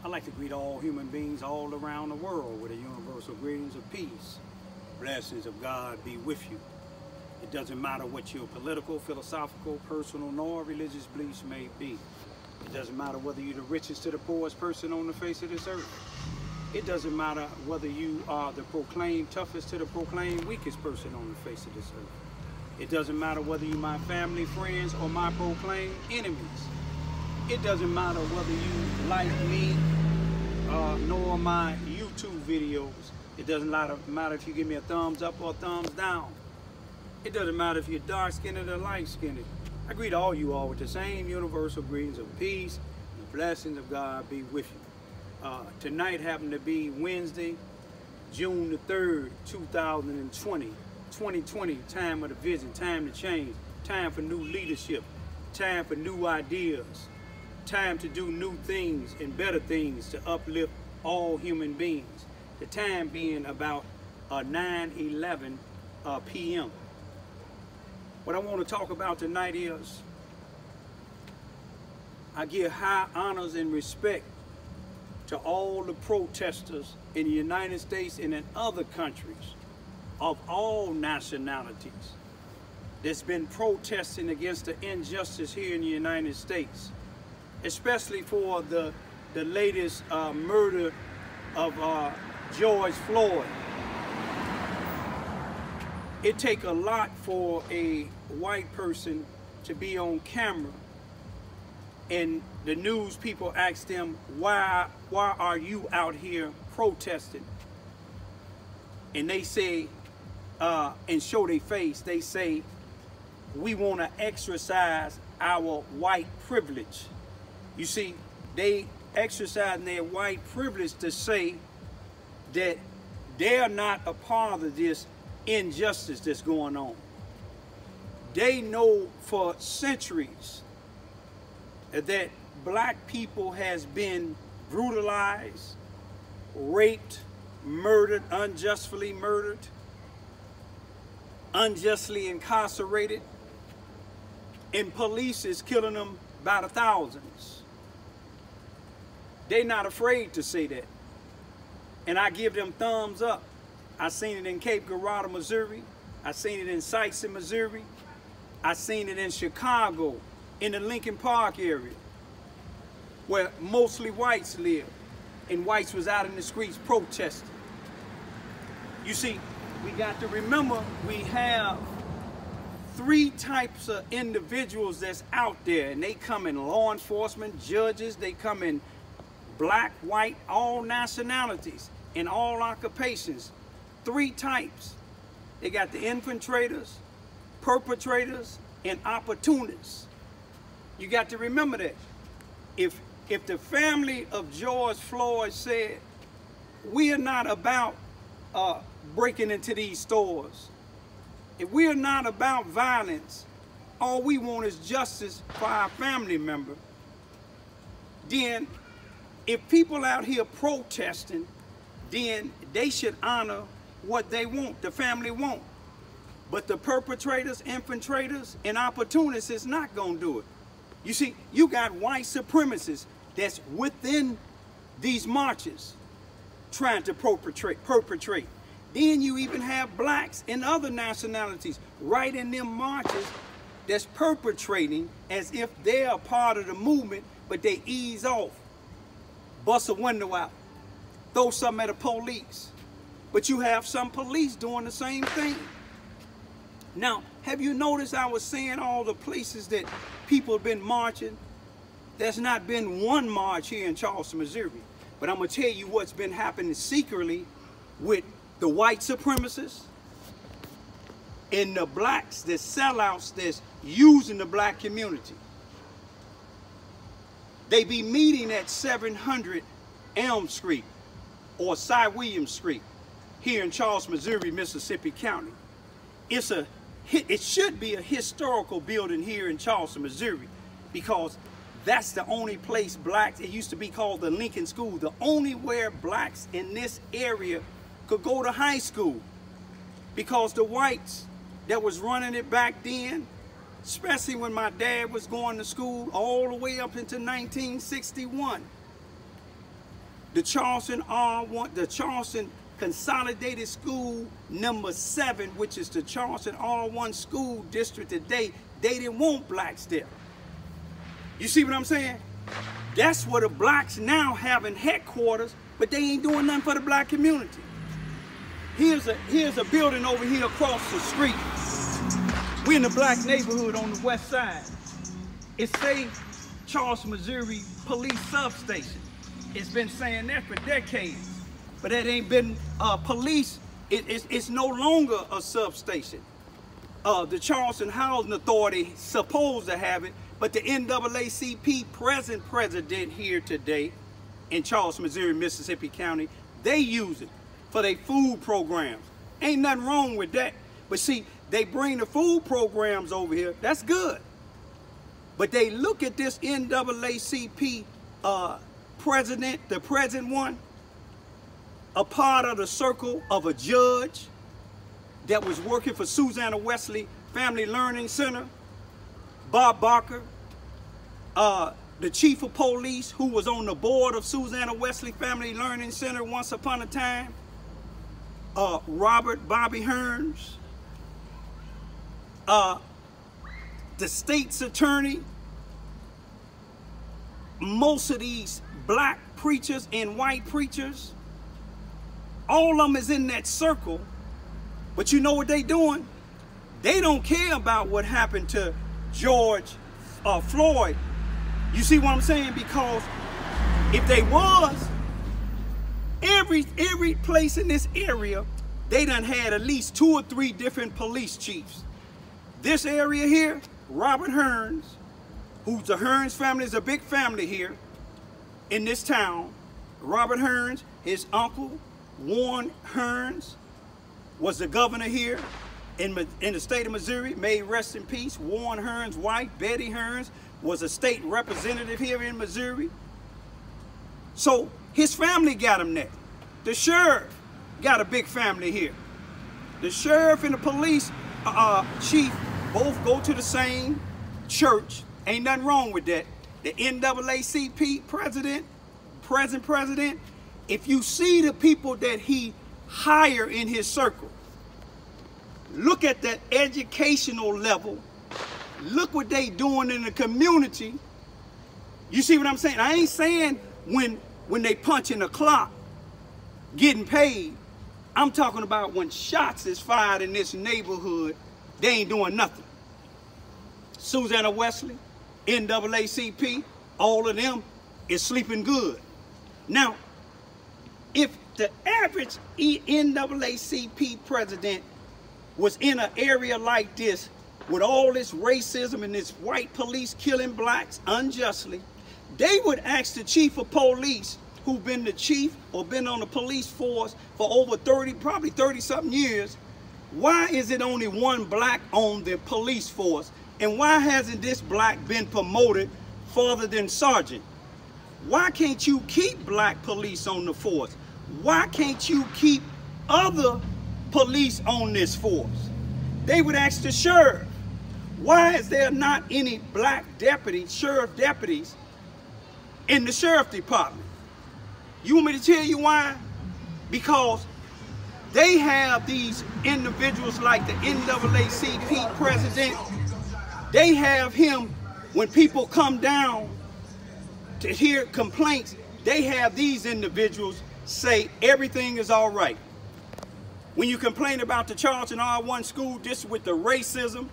I'd like to greet all human beings all around the world with a universal greetings of peace. Blessings of God be with you. It doesn't matter what your political, philosophical, personal, nor religious beliefs may be. It doesn't matter whether you're the richest to the poorest person on the face of this earth. It doesn't matter whether you are the proclaimed toughest to the proclaimed weakest person on the face of this earth. It doesn't matter whether you're my family, friends, or my proclaimed enemies. It doesn't matter whether you like me nor my YouTube videos. It doesn't matter if you give me a thumbs up or a thumbs down. It doesn't matter if you're dark-skinned or light-skinned. I greet all you all with the same universal greetings of peace and the blessings of God be with you. Tonight happened to be Wednesday, June the 3rd, 2020. 2020, time of the vision, time to change, time for new leadership, time for new ideas, time to do new things and better things to uplift all human beings. The time being about 9:11 p.m. What I want to talk about tonight is I give high honors and respect to all the protesters in the United States and in other countries of all nationalities that's been protesting against the injustice here in the United States, especially for the latest murder of George Floyd. It takes a lot for a white person to be on camera and the news people ask them, why are you out here protesting? And they say, and show their face, they say, we want to exercise our white privilege. You see, they exercise their white privilege to say that they're not a part of this injustice that's going on. They know for centuries that black people has been brutalized, raped, murdered, unjustly murdered, unjustly incarcerated, and police is killing them by the thousands. They're not afraid to say that. And I give them thumbs up. I seen it in Cape Girardeau, Missouri. I seen it in Sikeston, Missouri. I seen it in Chicago, in the Lincoln Park area, where mostly whites live, and whites was out in the streets protesting. You see, we got to remember we have three types of individuals that's out there, and they come in law enforcement, judges, they come in black, white, all nationalities, in all occupations. Three types. They got the infiltrators, perpetrators, and opportunists. You got to remember that. If the family of George Floyd said, we are not about breaking into these stores, if we are not about violence, all we want is justice for our family member, then if people out here protesting, then they should honor what they want, the family want. But the perpetrators, infiltrators, and opportunists is not gonna do it. You see, you got white supremacists that's within these marches trying to perpetrate. Then you even have blacks and other nationalities right in them marches that's perpetrating as if they're a part of the movement, but they ease off, bust a window out, throw something at the police. But you have some police doing the same thing. Now, have you noticed I was saying all the places that people have been marching? There's not been one march here in Charleston, Missouri. But I'm going to tell you what's been happening secretly with the white supremacists and the blacks, the sellouts that's using the black community. They be meeting at 700 Elm Street or Cy Williams Street here in Charleston, Missouri, Mississippi County. It should be a historical building here in Charleston, Missouri, because that's the only place blacks, it used to be called the Lincoln School, the only where blacks in this area could go to high school, because the whites that was running it back then, especially when my dad was going to school all the way up into 1961, the Charleston R1, the Charleston Consolidated School number 7, which is the Charleston R1 school district today, they didn't want blacks there. You see what I'm saying? That's where the blacks now having headquarters, but they ain't doing nothing for the black community. Here's a building over here across the street. We're in the black neighborhood on the west side. It's say Charleston, Missouri Police Substation. It's been saying that for decades, but that ain't been police. It's no longer a substation. The Charleston Housing Authority supposed to have it, but the NAACP present president here today in Charleston, Missouri, Mississippi County, they use it for their food programs. Ain't nothing wrong with that. But see, they bring the food programs over here. That's good. But they look at this NAACP president, the present one, a part of the circle of a judge that was working for Susanna Wesley Family Learning Center, Bob Barker, the chief of police who was on the board of Susanna Wesley Family Learning Center once upon a time, Robert Bobby Hearns, the state's attorney. Most of these black preachers and white preachers, all of them is in that circle. But you know what they doing? They don't care about what happened to George Floyd. You see what I'm saying? Because if they was, every place in this area, they done had at least 2 or 3 different police chiefs. This area here, Robert Hearns, who's the Hearns family, is a big family here in this town. Robert Hearns, his uncle, Warren Hearns, was the governor here in the state of Missouri. May rest in peace. Warren Hearns' wife, Betty Hearns, was a state representative here in Missouri. So his family got him there. The sheriff got a big family here. The sheriff and the police chief both go to the same church. Ain't nothing wrong with that. The NAACP present president, if you see the people that he hire in his circle, look at that educational level, look what they doing in the community. You see what I'm saying? I ain't saying when they punching the clock, getting paid. I'm talking about when shots is fired in this neighborhood, they ain't doing nothing. Susanna Wesley, NAACP, all of them is sleeping good. Now, if the average NAACP president was in an area like this with all this racism and this white police killing blacks unjustly, they would ask the chief of police, who's been the chief or been on the police force for over 30, probably 30-something years, why is it only one black on the police force? And why hasn't this black been promoted further than sergeant? Why can't you keep black police on the force? Why can't you keep other police on this force? They would ask the sheriff, why is there not any black deputies, sheriff deputies in the sheriff department? You want me to tell you why? Because they have these individuals like the NAACP president. They have him, when people come down to hear complaints, they have these individuals say everything is all right. When you complain about the Charleston R1 school district with the racism,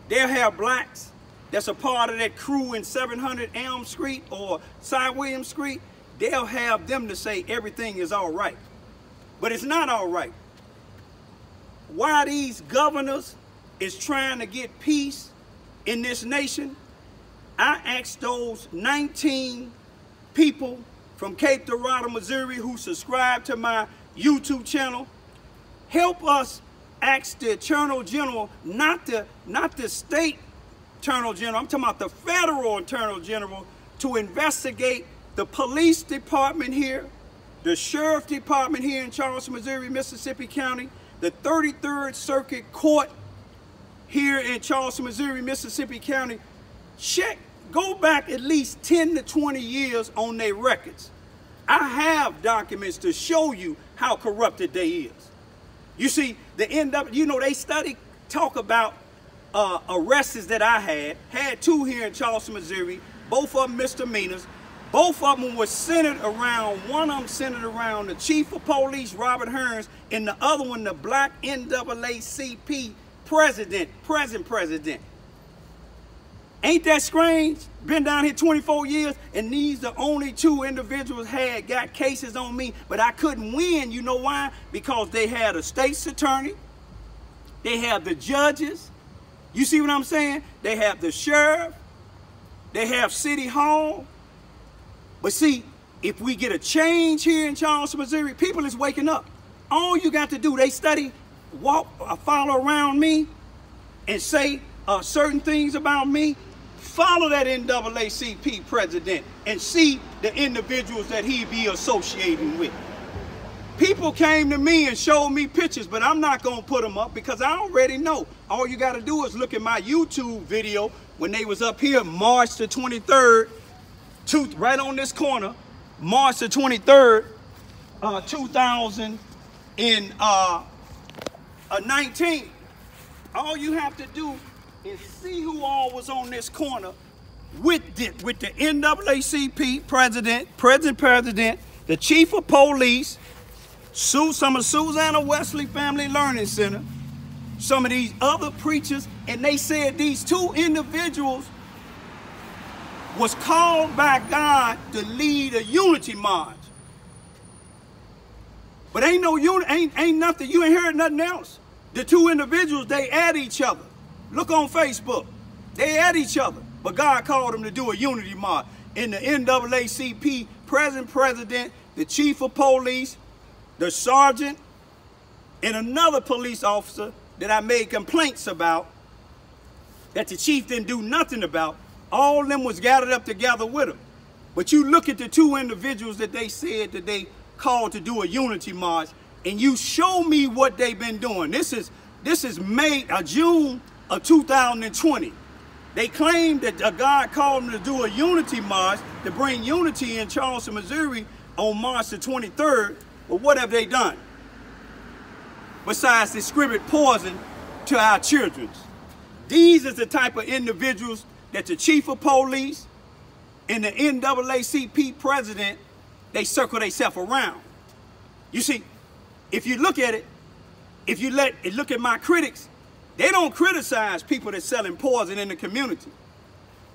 they'll have blacks that's a part of that crew in 700 Elm Street or Cy Williams Street. They'll have them to say everything is all right. But it's not all right. Why these governors is trying to get peace in this nation, I asked those 19 people from Cape Dorado, Missouri, who subscribe to my YouTube channel, help us ask the Attorney General, not the state Attorney General, I'm talking about the federal Attorney General, to investigate the police department here, the sheriff department here in Charleston, Missouri, Mississippi County, the 33rd Circuit Court here in Charleston, Missouri, Mississippi County. Go back at least 10 to 20 years on their records. I have documents to show you how corrupted they is. You see, the NW, you know, they talk about arrests that I had 2 here in Charleston, Missouri, both of them misdemeanors. Both of them were centered around, one of them centered around the chief of police, Robert Hearns, and the other one, the black NAACP present president. Ain't that strange? Been down here 24 years, and these the only 2 individuals got cases on me, but I couldn't win. You know why? Because they had a state's attorney, they have the judges, you see what I'm saying? They have the sheriff, they have City Hall. But see, if we get a change here in Charleston, Missouri, people is waking up. All you got to do, they study, walk, follow around me and say certain things about me. Follow that NAACP president and see the individuals that he be associating with. People came to me and showed me pictures, but I'm not going to put them up because I already know. All you got to do is look at my YouTube video when they was up here March the 23rd, right on this corner, March the 23rd, 2019. All you have to do is see who all was on this corner with the NAACP president, the chief of police, some of Susanna Wesley Family Learning Center, some of these other preachers, and they said these 2 individuals was called by God to lead a unity march. But ain't no ain't nothing, you ain't heard nothing else. The 2 individuals, they at each other. Look on Facebook. They at each other. But God called them to do a unity march. And the NAACP president, the chief of police, the sergeant, and another police officer that I made complaints about, that the chief didn't do nothing about, all of them was gathered up together with him. But you look at the 2 individuals that they said that they called to do a unity march, and you show me what they've been doing. This is May, June of 2020. They claim that God called them to do a unity march to bring unity in Charleston, Missouri on March the 23rd. But what have they done? Besides distribute poison to our children. These are the type of individuals that the chief of police and the NAACP president, they circle themselves around. You see, if you look at it, if you look at my critics, they don't criticize people that's selling poison in the community.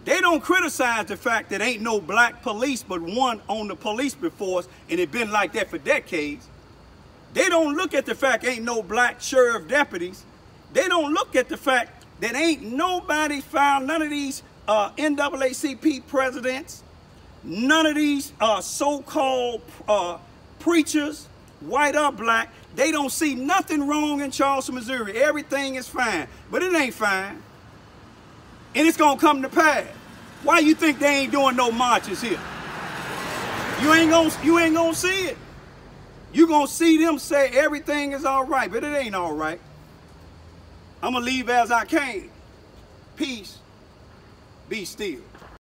They don't criticize the fact that ain't no black police but one on the police force, and it been like that for decades. They don't look at the fact ain't no black sheriff deputies. They don't look at the fact that ain't nobody found, none of these NAACP presidents, none of these so-called preachers, white or black, they don't see nothing wrong in Charleston, Missouri. Everything is fine, but it ain't fine. And it's gonna come to pass. Why you think they ain't doing no marches here? You ain't gonna see it. You gonna see them say everything is all right, but it ain't all right. I'm gonna leave as I came. Peace. Be still.